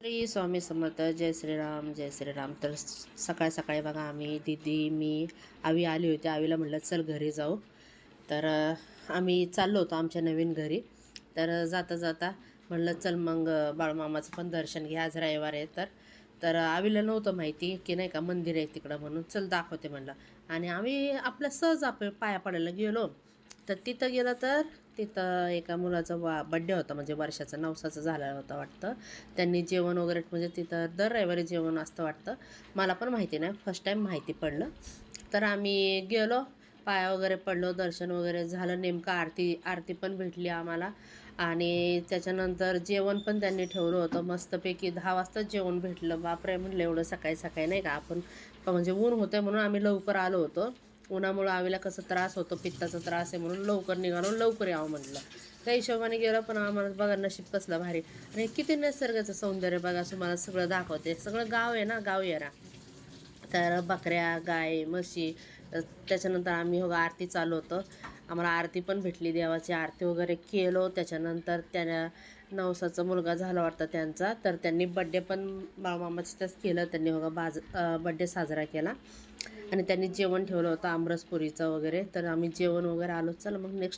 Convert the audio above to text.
श्री स्वामी समर्थ. जय श्रीराम, जय श्रीराम. तर सकाळ सकाळी बघा आम्ही दीदी मी आवी आली होती. आवीला म्हटलं चल घरी जाऊ. तर आम्ही चाललो होतो आमच्या नवीन घरी. तर जाता जाता म्हटलं चल मग बाळमामाचं पण दर्शन घ्या, आज रविवार आहे. तर तर आवीला नव्हतं माहिती की नाही का मंदिर आहे तिकडं, म्हणून चल दाखवते म्हणलं. आणि आम्ही आपल्या सहज पाया पडायला गेलो. तर तिथं गेलं तर तिथं एका मुलाचा बड्डे होता, म्हणजे वर्षाचा नवसाचा झाला होता वाटतं. त्यांनी जेवण वगैरे म्हणजे तिथं दर रविवारी जेवण असतं वाटतं. मला पण माहिती नाही, फर्स्ट टाईम माहिती पडलं. तर आम्ही गेलो, पाया वगैरे पडलो, दर्शन वगैरे झालं. नेमकं आरती आरती पण भेटली आम्हाला. आणि त्याच्यानंतर जेवण पण त्यांनी ठेवलं होतं मस्तपैकी. 10 वाजता जेवण भेटलं. बापरे म्हटलं, एवढं सकाळी सकाळी नाही का आपण, म्हणजे ऊन होतं म्हणून आम्ही लवकर आलो होतो. उन्हामुळं आवीला कसं त्रास होतो, पित्ताचा त्रास आहे, म्हणून लवकर निघालो, लवकर यावं म्हटलं. त्या हिशोबाने गेलं. पण आम्हाला बघा नशीब कसलं भारी. आणि किती निसर्गाचं सौंदर्य बघा, तुम्हाला सगळं दाखवते. सगळं गाव आहे ना, गाव येरा. तर बकऱ्या, गाय, म्हशी. त्याच्यानंतर आम्ही हो आरती चालू होतं, आम्हाला आरती पण भेटली, देवाची आरती वगैरे केलो. त्याच्यानंतर त्या नवसाचा मुलगा झाला वाटतं त्यांचा, तर त्यांनी बड्डे पण बाळमामाचं त्याच केलं. त्यांनी बघा बड्डे साजरा केला. आणि त्यांनी जेवण ठेवलं होतं आमरसपुरीचं वगैरे. तर आम्ही जेवण वगैरे आलो. चला मग नेक्स्ट